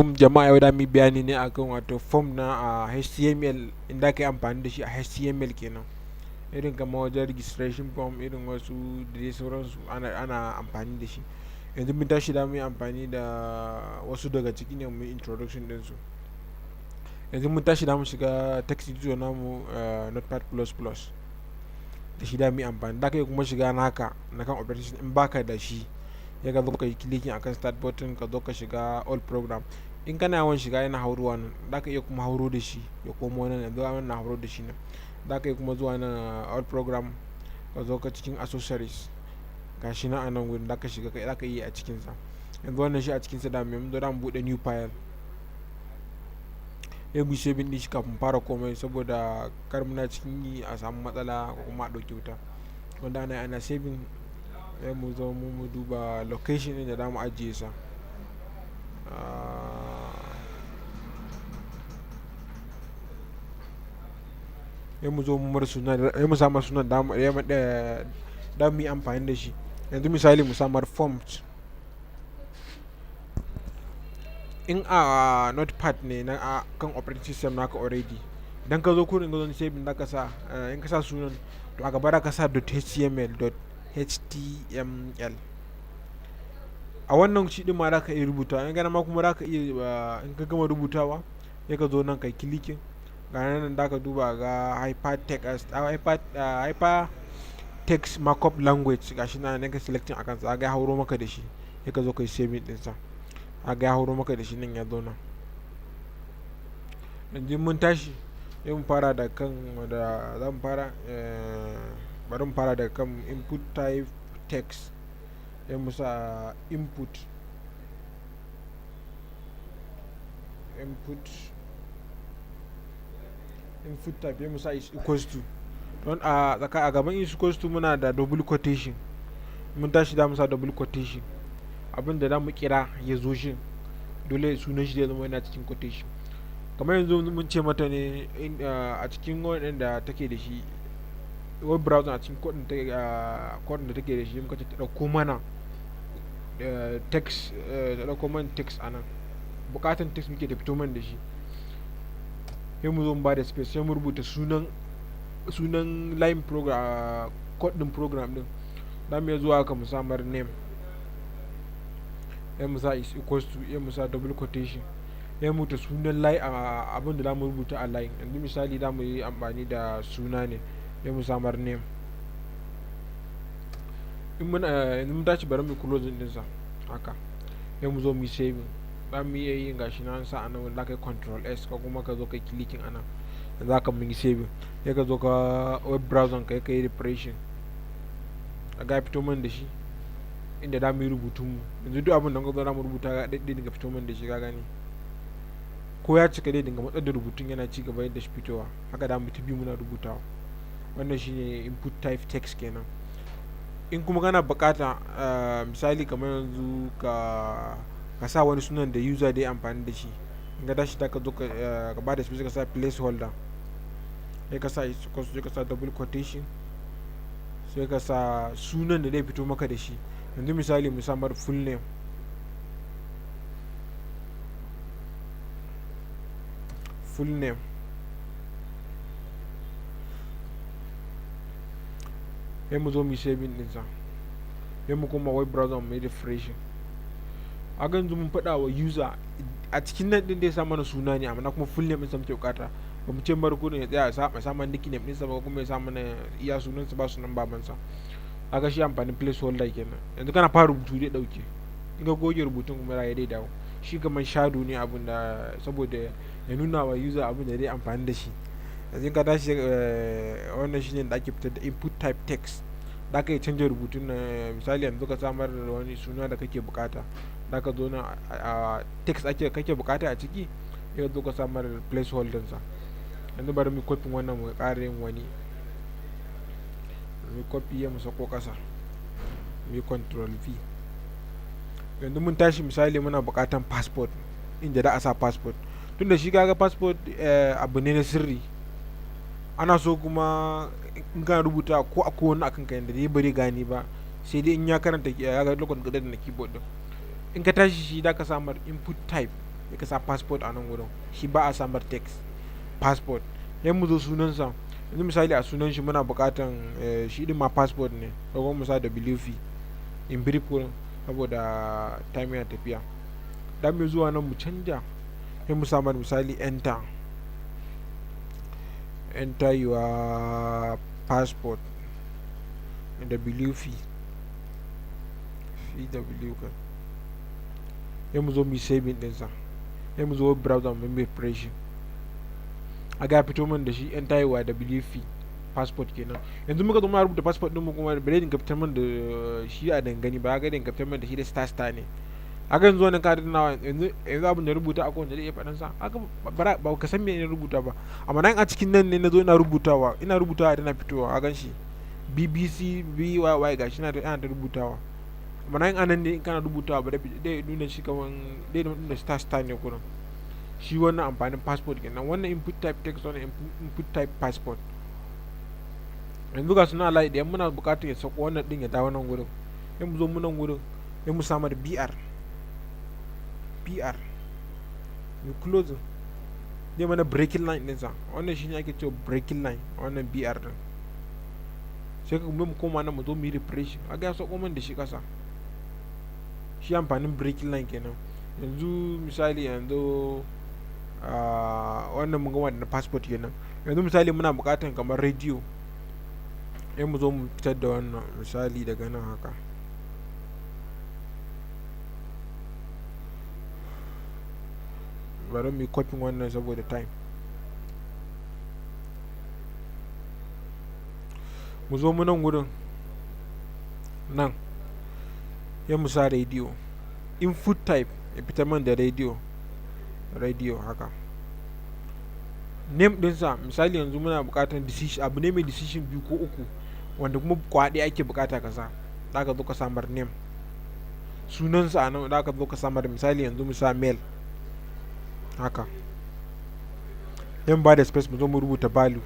alaikum jama'a, yau da mu bayani ne akan wato form na HTML inda ka yi amfani da shi a HTML kenan, irin kamar wajen registration form, irin wasu da dai sauransu ana amfani da shi. Yanzu mun tashi da mu yi amfani da wasu daga ciki ne mu yi introduction din su. Yanzu mun tashi da mu shiga text editor namu notepad++ da shi da mu yi amfani. Da ka yi kuma shiga naka na kan operation in baka da shi, ya ka zo ka yi clicking akan start button, ka zo ka shiga all program. In kana yawan shiga yana haurowa nan, da ka iya kuma hauro da shi ya komo nan, yanzu an na hauro da shi nan. Da ka yi kuma zuwa nan all program, ka zo ka cikin accessories, gashi na anan gurin da ka shiga, da ka yi a cikin sa. Yanzu wannan shi a cikin sa da mu zo da mu bude new file. Ya bi saving din shi kafin fara komai, saboda kar muna cikin yi a samu matsala ko kuma a dauke wuta. Wanda ana saving, sai mu zo mu duba location din da za mu ajiye sa. Sai mu zo mu mar suna, sai mu sa sunan da mu yi amfani da shi. Yanzu misali mu samar forms. In a notepad ne na kan operating system naka already, idan ka zo kurin ga saving da ka sa, in ka sa sunan, to a gaba da ka sa .html. A wannan shi din ma za ka iya rubuta, in gana ma kuma za ka iya, in ka gama rubutawa sai ka zo nan kai clicking, ga nan da ka duba ga hypertext markup language, gashi nan ne ka selecting akan sa, ga hauro maka da shi, sai ka zo kai saving din sa, ga hauro maka da shi nan ya zo nan. Yanzu mun tashi, sai mu fara da kan da zan fara, bari mu fara da kan input type text. Sai mu sa input type, sai mu sa is equals to, don a gaban is equals to muna da double quotation. Mun tashi da mu sa double quotation, abin da za mu kira ya zo shi dole sunan shi da zama yana cikin quotation. Kamar yanzu mun ce mata ne a cikin wanda take da shi, web browser a cikin code da take da shi, muka ce ta dauko mana text, ta dauko mana text anan, bukatan text muke da fito man da shi. Sai mu zo mu ba da space, sai mu rubuta sunan line program, code din program din. Da mu zuwa ka mu samar name, sai mu sa is equals to, sai mu sa double quotation, sai mu ta sunan line abin da za mu rubuta a line. Yanzu misali za mu yi amfani da suna ne, sai mu samar name. In mun tashi bari mu close din sa haka, sai mu zo mu yi saving. Za mu iya yin gashi na an sa anan, wanda kai control S ko kuma ka zo kai clicking anan, za ka mun yi saving. Sai ka zo ka web browser ka yi refreshing, ga fito man da shi inda da mu yi rubutun mu. Yanzu duk abin da muka zo da mu rubuta ga daidai daga fito man da shi, ka gani ko ya cika dai dinga matsar da rubutun yana ci gaba yadda shi fitowa, haka da mu tabi muna rubutawa. Wannan shine input type text kenan. In kuma kana bukata, misali kamar yanzu ka sa wani sunan da user dai amfani da shi, in ga dashi da ka zo ka ba da space, ka sa placeholder, sai ka sa double quotation, sai ka sa sunan da zai fito maka da shi. Yanzu misali mu samar full name, sai mu zo mu saving din sa, sai mu koma web browser mu yi refreshing. A yanzu mun faɗa wa user a cikin nan din da ya sa mana suna ne, amma kuma full name din sa muke bukata. Ba mu ce mar kudin ya tsaya a sa mana nickname din sa ba, kuma ya sa mana iya sunan sa ba sunan baban sa. Aga shi amfanin placeholder kenan. Yanzu kana fara rubutu dai dauke, in ka goge rubutun kuma ya dai dawo. Shi kamar shadow ne abin da, saboda ya nuna wa user abin da zai amfani da shi. Yanzu ka tashi, wannan shine da ake fitar da input type text. Da ka yi canja rubutun, misali yanzu ka samar da wani suna da kake bukata, da ka zo na text kake bukata a ciki, ya zo ka samar da placeholder sa. Yanzu bari mu copy wannan mu ƙara yin wani, mu copy ya mu sako ƙasa, mu control V. Yanzu mun tashi misali muna bukatan passport, inda da a sa passport, tunda shi kaga passport abu ne na sirri. Ana so kuma in ka rubuta ko akwai wani akan ka yanda dai bare gani ba, sai dai in ya karanta ya ga lokacin da na keyboard din. In ka tashi shi da ka samar input type, ya ka sa passport a nan wurin, shi ba a samar text passport. Sai mu zo sunansa, yanzu misali a sunan shi muna buƙatan shi din ma passport ne, ko kuma mu sa WF in brief wurin saboda time yana tafiya. Da mai zuwa nan mu canja, sai mu samar misali enter your passport WF CW kan, sai mu zo mu saving ɗinsa, sai mu zo browser mu mai pressure a ga fito min da shi enter your WF passport kenan. Yanzu muka zo muna rubuta passport din mu kuma bare din fitar min da shi a dangane ba, ga din fitar min da shi da star ne. Aga yanzu wannan kadin nawa yanzu abin da rubuta akwai wanda zai iya faɗan sa, aga ba ka san me ne rubuta ba, amma nan a cikin nan ne nazo ina rubutawa tana fitowa, a ganshi BBC BYY gashi ana ta rubutawa, amma nan anan ne in kana rubutawa ba dai nuna shi kaman dai nuna star ne kurin. Shi wannan amfanin passport kenan, wannan input type text, wannan input type passport. Yanzu ga suna layi da muna buƙatar ya sako wannan din ya dawo nan gurin, sai mu zo mu nan gurin, sai mu samar BR mu closing, zai mana breaking line ɗinsa, wannan shine ake cewa breaking line, wannan BR din. Sai ka mu koma nan mu zo mu yi refresh, aga ya sako man da shi kasa. Shi amfanin breaking line kenan. Yanzu misali wannan mun gama da passport kenan. Yanzu misali muna buƙatar kamar radio, sai mu zo mu fitar da wannan misali daga nan haka. Bari mu yi copying wannan saboda time. Mu zo mu nan wurin nan, ya mu sa radio input type ya fitar man da radio haka. Name dinsa misali yanzu muna buƙatar decision, abu ne mai decision 2 ko 3 wanda kuma kwaɗe ake buƙata ka sa, da ka zo ka samar name, sunansa a nan da ka zo ka samar misali yanzu mu sa mail haka. Yan ba da space mu zo mu rubuta value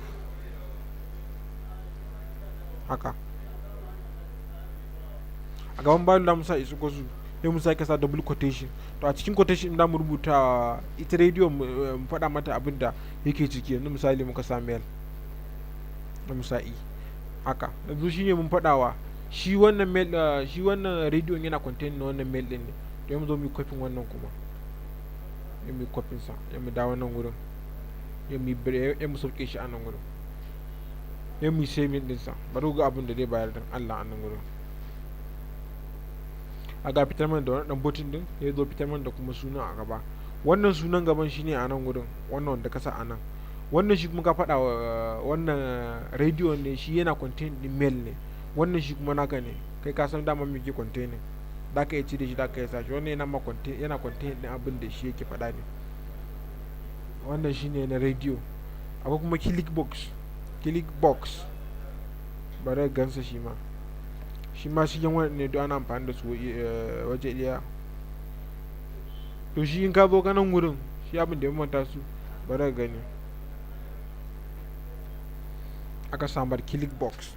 haka. A gaban value da mu sa isu gosu, sai mu sake sa double quotation. To a cikin quotation da mu rubuta ita radio mu faɗa mata abin da yake ciki. Yanzu misali muka sa mail, da mu sa haka. Yanzu shine mun faɗawa shi wannan mail, shi wannan radio yana contain na wannan mail din ne. To mu zo mu copy wannan kuma, ya mu copy sa, ya mu dawo nan gurin, ya mu sauke shi a nan gurin, ya mu save din sa. Bari ga abin da zai bayar dan Allah a nan gurin. A ga fitar mana da wannan button din, ya zo fitar mana da kuma sunan a gaba. Wannan sunan gaban shine a nan gurin, wannan wanda ka sa a nan. Wannan shi kuma ka faɗa wa wannan radio ne, shi yana contain din mail ne. Wannan shi kuma naka ne, kai ka san dama me ke containing, da ka yi ci da shi, da ka yi sa shi. Wannan yana contain din abin da shi yake faɗa ne. Wannan shine na radio. Akwai kuma click box, bari gansa shi ma shi yan wani ne don ana amfani da su waje ɗaya. To shi in ka zo kanan wurin, shi abin da ya manta su, bari gani aka samar click box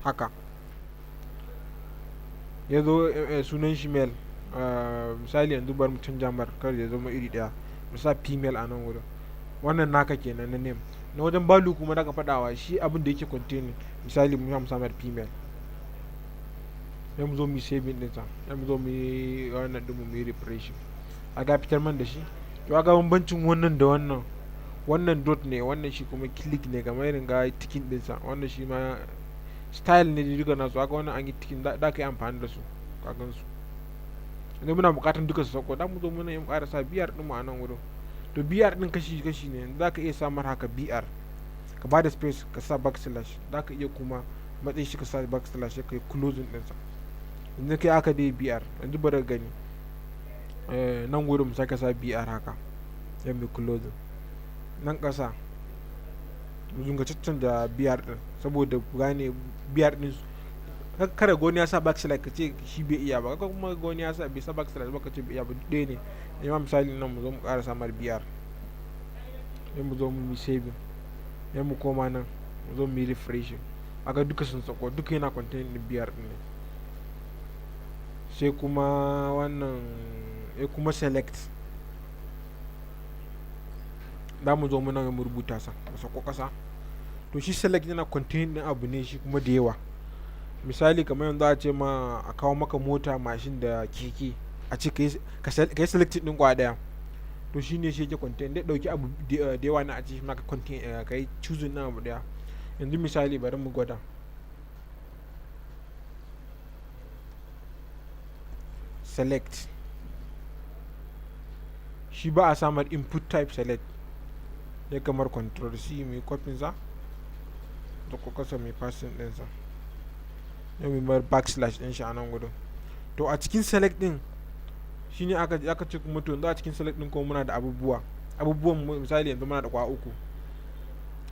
haka. Ya zo sunan shi mail, misali yanzu bari mu canja mar kar ya zama iri ɗaya, mu sa female a nan wurin. Wannan naka kenan na name. Na wajen value kuma da ka faɗawa shi abin da yake containing, misali mu samar female, ya mu zo mu save din sa, ya mu zo mu yi wannan din mu yi refresh, a ga fitar man da shi. To ga bambancin wannan da wannan dot ne, wannan shi kuma click ne, kamar irin ga ticking din sa. Wannan shi ma style ne duka nasu, aka wannan an yi ticking, da ka yi amfani da su, ka gan su. Idan muna buƙatar duka su sauko, da mu zo muna yin ƙara sa BR din mu a nan wurin. To BR din kashi ne, za ka iya samar haka BR, ka ba da space ka sa backslash, za ka iya kuma matsayin shi ka sa backslash, ka yi closing ɗinsa. Yanzu kai aka dai BR, yanzu bari gani nan wurin sai ka sa BR haka, ya mai closing. Nan ƙasa mu zunga caccanja BR din saboda gane BR din kada goni ya sa backslash ka ce shi bai iya ba, kaka kuma goni ya sa bai sa backslash ba ka ce bai iya ba, ɗaya ne. Ima misali nan mu zo mu ƙara samar BR, ya mu zo mu yi saving, ya mu koma nan mu zo mu yi refreshing, aga duka sun sako, duka yana contain din BR din ne. sai kuma wannan kuma select. Za mu zo muna mu rubuta sa a sako ƙasa. To shi select yana contain ɗin abu ne shi kuma da yawa. Misali kamar yanzu a ce ma a kawo maka mota, mashin da keke, a ce ka yi selecting ɗin kwa ɗaya. To shi ne shi yake contain, dai ɗauki abu da yawa na a ce maka contain, ka yi choosing ɗin abu ɗaya. Yanzu misali bari mu gwada. Select shi ba a samar input type select, ya kamar control C mai copy za da ko kasa mai passing ɗinsa, ya mai bar backslash ɗin shi a nan gudun. To a cikin select ɗin shi ne aka ce kuma to yanzu a cikin select ɗin kuma muna da abubuwan misali yanzu muna da kwa uku.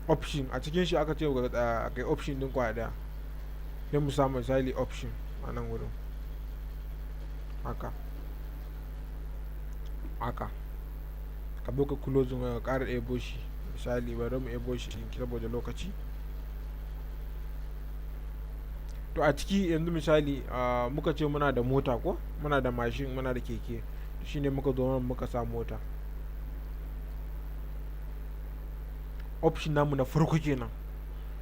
Option a cikin shi aka ce ga kai option ɗin kwa ɗaya, sai mu samu misali option a nan gudun haka ka zo ka closing ka ƙara ebo shi. Misali bari mu ebo shi in saboda lokaci. To a ciki yanzu misali muka ce muna da mota ko muna da mashin muna da keke, shine muka zo muka sa mota. Option namu na farko kenan.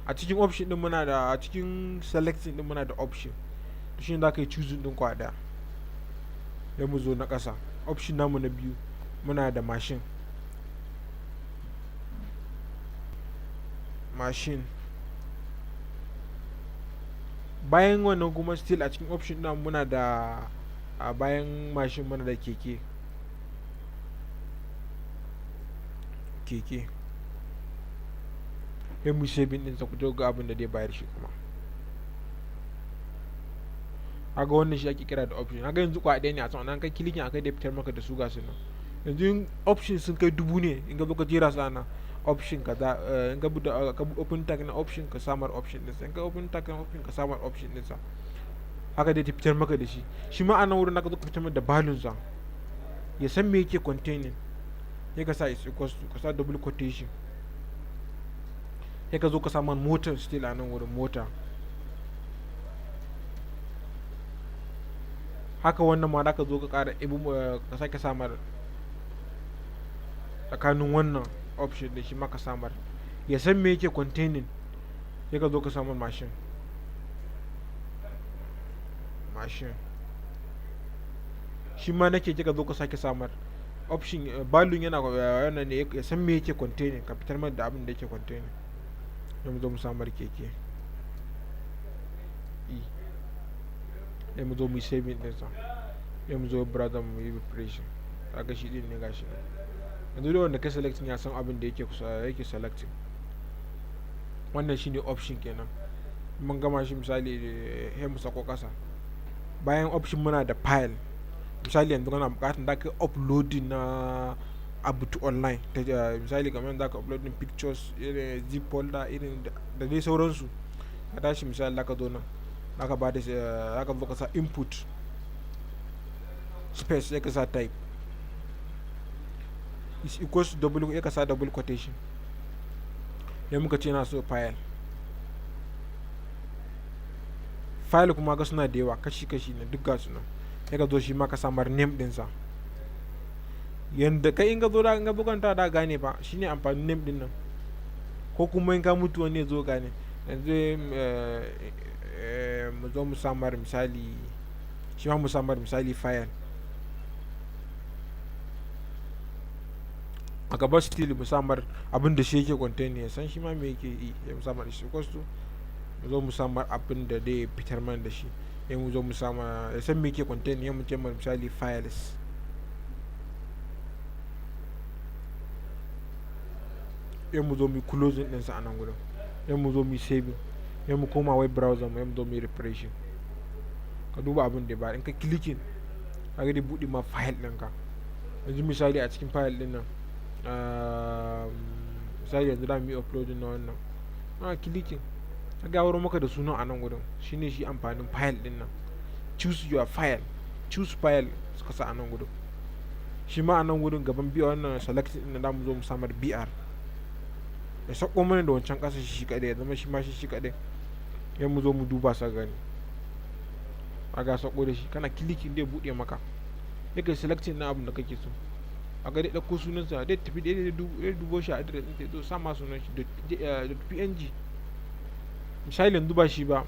A cikin option din muna da, a cikin selecting din muna da option, shine za ka yi choosing din kwa ɗaya. Sai mu zo na ƙasa, option namu na biyu muna da mashin. Bayan wannan kuma still a cikin option ɗin muna da bayan mashin muna da keke. Sai mu saving ɗinsa ku ga abin da dai bayar shi kuma. Kaga wannan shi ake kira da option. Kaga yanzu kwa ɗaya ne a sama, nan kai kilikin akai da fitar maka da su ga su nan. Yanzu option sun kai 1000 ne in ga ka jera su ana option kaza, in ka open tag na option ka samar option ɗinsa, in ka open tag na option ka samar option ɗinsa. Haka dai ta fitar maka da shi. Shi ma a nan wurin naka zo ka fitar maka da value sa, ya san me yake containing. Sai ka sa is equals to, ka sa double quotation. Sai ka zo ka samar motar still a nan wurin mota. Haka wannan ma za ka zo ka ƙara ka sake samar tsakanin wannan option da shi ma ka samar, ya san me yake containing. Sai ka zo ka samar mashin. Shi ma nake ka zo ka sake samar option value yana wannan ne ya san me yake containing, ka fitar mata da abin da yake containing. Sai mu zo mu samar keke. Sai mu zo mu yi saving ɗinsa. Sai mu zo browser mu yi preparation. Kaga shi ɗin ne gashi nan. Yanzu da wanda kai selecting ya san abin da yake selecting. Wannan shine option kenan. Mun gama shi misali sai mu sako ƙasa. Bayan option muna da file. Misali yanzu kana buƙatar da ka uploading na abu to online. Misali kamar da ka uploading pictures, irin zip folder, irin da dai sauransu. Ka tashi misali da ka zo nan, aka ba da aka zo ka sa input space, sai ka sa type is equals to double, sai ka sa double quotation. Sai muka ce na so file kuma ga suna da yawa kashi na duk ga su nan. Sai ka zo shi ma ka samar name ɗinsa. Yanda kai in ka zo da in ka bukanta da gane ba, shine amfanin name ɗin nan. Ko kuma in ka mutu wani ya zo gane. Yanzu mu zo mu samar misali, shi ma mu samar misali file. A gaba still mu samar abin da shi yake contain, ya san shi ma me yake yi. Ya mu samar shi equals to, mu zo mu samar abin da dai fitar man da shi. Ya mu zo mu samar ya san me yake contain, ya mu ce misali files. Ya mu zo mu closing ɗinsa a nan gudun. Ya mu zo mu saving. Ya mu koma web browser mu, ya mu zo mu refreshing. Ka duba abin da ba in ka clicking kaga dai buɗe ma file ɗinka. Yanzu misali a cikin file ɗin nan misali yanzu da mu yi uploading na wannan, clicking kaga ya wuro maka da sunan a nan gudun. Shine shi amfanin file ɗin nan. Choose your file, choose file suka sa a nan gudun. Shi ma a nan gudun gaban biya wannan select ɗin da mu zo mu samar BR. Ya sako mana da wancan ƙasa shi kaɗai, ya zama shi ma shi kaɗai. Ya mu zo mu duba sa gani. aga sako da shi kana kilikin zai buɗe maka sai kai selecting na abin da kake so aga dai ɗauko sunansa dai tafi dai dubo shi a address ɗin sai sa ma sunan shi .png. misali yanzu ba shi ba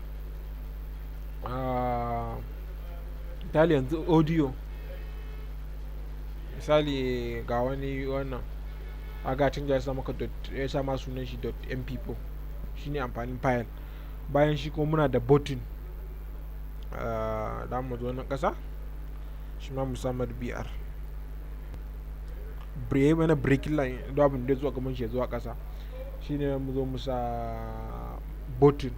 misali yanzu audio, misali ga wani wannan aga canja ya sa maka ya sa ma sunan shi .mp4 shine amfanin file. bayan shi kuma muna da button da mu zo nan ƙasa shi ma mu samar br mana breaking line duk abin da zuwa gaban shi zuwa ƙasa shine mu zo mu sa button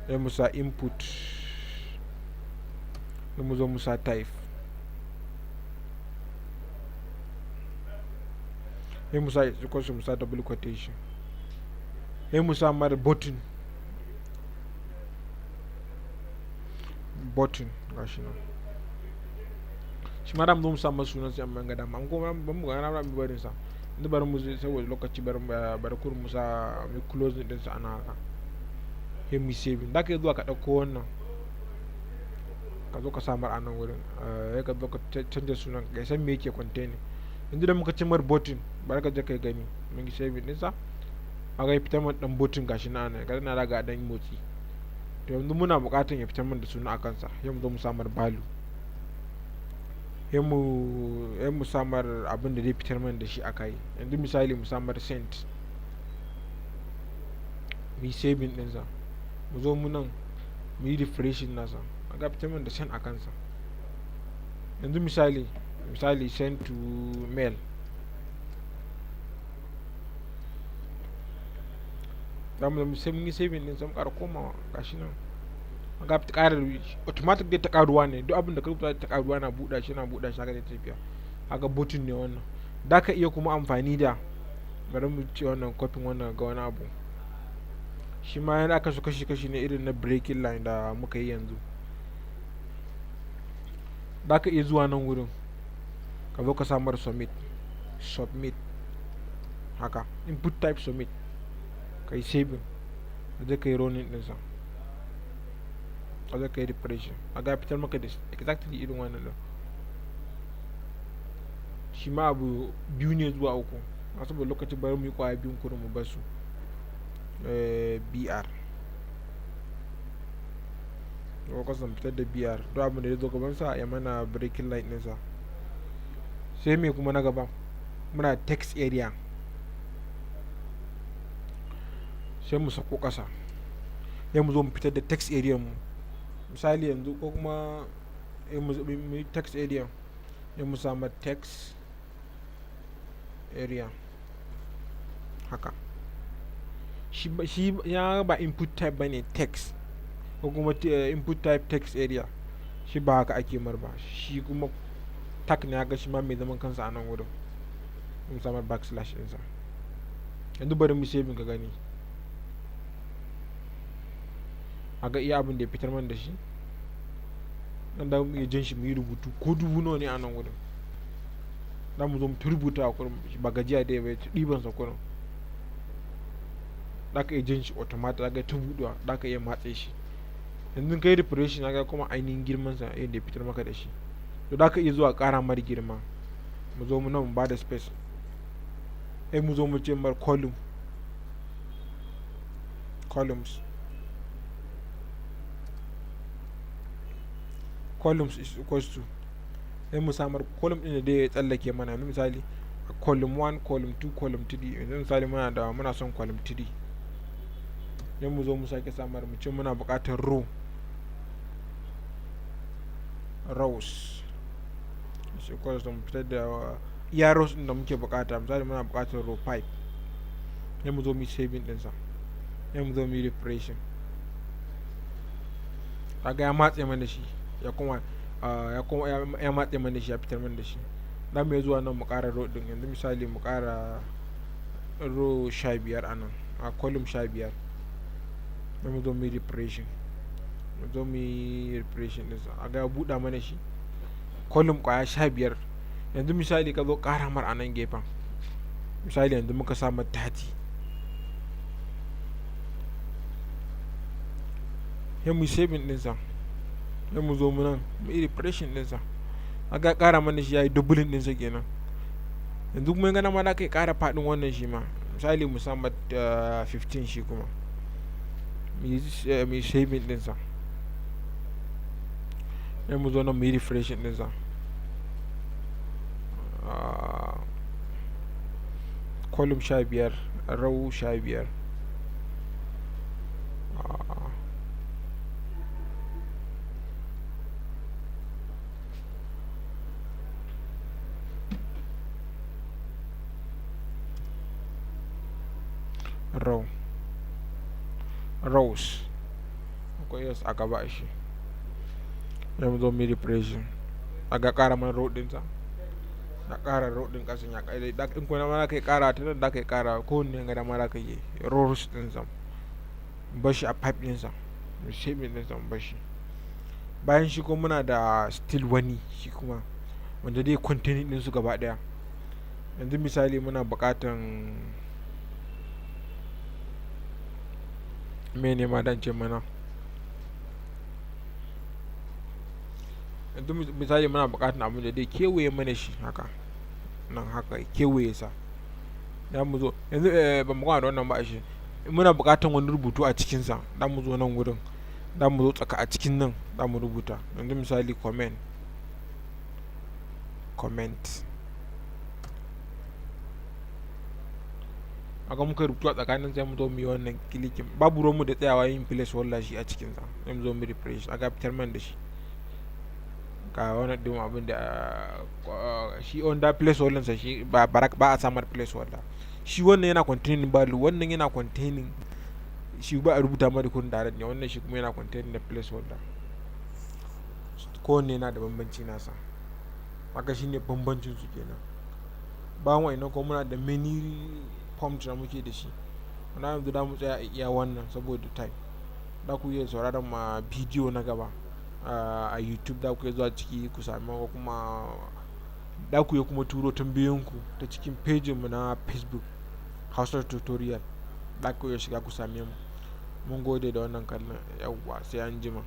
sai mu sa input sai mu zo mu sa type sai mu sa equals mu sa double quotation sai mu sa mara button gashi nan shi ma da mu sa masa sunan sai an ga dama an kuma ban mu ga na mu barin sa inda bari mu saboda lokaci bari kur mu sa mu close din sa ana haka sai mu save da ka zuwa ka dauko wannan ka zo ka samar a nan wurin ya ka zo ka canja sunan ka san me yake contain inda da muka cimar button bari ka je kai gani mun yi save din sa aga fitar man dan button gashi na ana ga na daga dan motsi to yanzu muna buƙatar ya fitar man da suna a kansa sai mu zo mu samar value sai mu samar abin da zai fitar man da shi akai yanzu misali mu samar send mu yi saving din sa mu zo mu nan mu yi refreshing nasa aga fitar man da send a kansa yanzu misali send to mail zamu sai mun yi saving din sai ƙara komawa gashi nan ga ta ƙara automatic dai ta ƙaruwa ne duk abin da ka rubuta ta ƙaruwa na buɗa shi haka zai tafiya haka button ne wannan da ka iya kuma amfani da bari mu ce wannan copying wannan ga wani abu shi ma yana aka su kashi ne irin na breaking line da muka yi yanzu da ka iya zuwa nan wurin ka zo ka samar submit haka input type submit ka yi saving a zai ka yi running ɗinsa a zai ka yi refreshing a ga fitar maka da exactly irin wannan da shi ma abu biyu ne zuwa uku a saboda lokacin bari mu yi kwaya biyun kurin mu basu br ko kasan fitar da br don abin da ya zo gaban sa ya mana breaking line ɗinsa sai me kuma na gaba muna text area sai mu sako kasa sai mu zo mu fitar da text area mu misali yanzu ko kuma mu yi text area sai mu samu text area haka shi ya ba input type bane text ko kuma input type text area shi ba haka ake mar ba shi kuma tag ne haka shi ma mai zaman kansa a nan wurin mu samu backslash ɗinsa yanzu bari mu saving ka gani a ga iya abin da ya fitar man da shi dan da mu iya jin shi mu yi rubutu ko dubu nawa ne a nan wurin za mu zo mu rubuta a kurin ba gajiya da ya bai ɗiban sa kurin da ka iya jin shi automatic da ka ta buɗewa da ka iya matse shi yanzu kai refresh na ga kuma ainihin girman sa yadda ya fitar maka da shi to da ka iya zuwa ƙara mar girma mu zo mu nan mu ba da space sai mu zo mu ce mar columns is equals to sai mu samar column din da ya tsallake mana misali column 1 column 2 column 3 yanzu misali muna son column 3 sai mu zo mu sake samar mu ce muna buƙatar rows is equals to mu fitar da iya rows din da muke buƙata misali muna buƙatar row 5 sai mu zo mu saving din sa sai mu zo mu refreshing kaga ya matse mana shi ya matse mana shi ya fitar mana da shi za mu zuwa nan mu ƙara row din yanzu misali mu ƙara row 15 a nan a column 15 sai mu zo mu refreshing din sa a ga ya buɗa mana shi column ƙwaya 15 yanzu misali ka zo ƙara mar a nan gefen misali yanzu muka samu 30 sai mu saving din sa sai mu zo mu nan mu yi refreshing ɗinsa, aga ƙara mana shi ya yi dubbulin ɗinsa kenan. Yanzu kuma gana ma da kai ƙara faɗin wannan shi ma, misali musamman 15 shi kuma mu yi saving ɗinsa, sai mu zo nan mu yi refreshing ɗinsa. Column 15, row 15, rows akwai yes a gaba shi, sai mu zo mu yi refreshing, aga ƙara mana row ɗinsa, na ƙara row ɗin ƙasan ya ƙare. In kuma ma kai ƙara ta nan da kai ƙara kowanne ga dama da ka yi rows ɗinsa bashi a pipe ɗinsa, mu saving ɗinsa mu bashi. Bayan shi kuma muna da still wani shi kuma wanda dai containing ɗinsu gaba ɗaya. Yanzu misali muna buƙatan mene ma dan ce mana, yanzu misali muna buƙatan abin da dai kewaye mana shi haka nan, haka kewaye sa, ya mu zo yanzu ba mu gama da wannan ba shi, muna buƙatan wani rubutu a cikinsa, da mu zo nan wurin, da mu zo tsaka a cikin nan, da mu rubuta. Yanzu misali comment aga muka rubutu a tsakanin, sai mu zo mu yi wannan kilikin, babu ruwan mu da tsayawa yin place walla shi a cikinsa, sai mu zo mu refresh aga fitar man da shi ga wannan ɗin abin da shi under place wallan sa shi ba a samar place walla, shi wannan yana containing value, wannan yana containing shi ba a rubuta ma da kun direct ne, wannan shi kuma yana containing da place walla. Kowanne yana da bambanci nasa, haka shine bambancin su kenan. Bayan wa'annan kuma muna da many forms da muke da shi, wanda yanzu da mu tsaya a iya wannan saboda time. Da ku iya sauraron ma bidiyo na gaba a YouTube, da ku iya zuwa ciki ku sami, ko kuma da ku iya kuma turo tambayoyinku ta cikin pejin mu na Facebook Hausa tutorial, da ku iya shiga ku same mu. Mun gode da wannan kallon, yawwa sai an jima.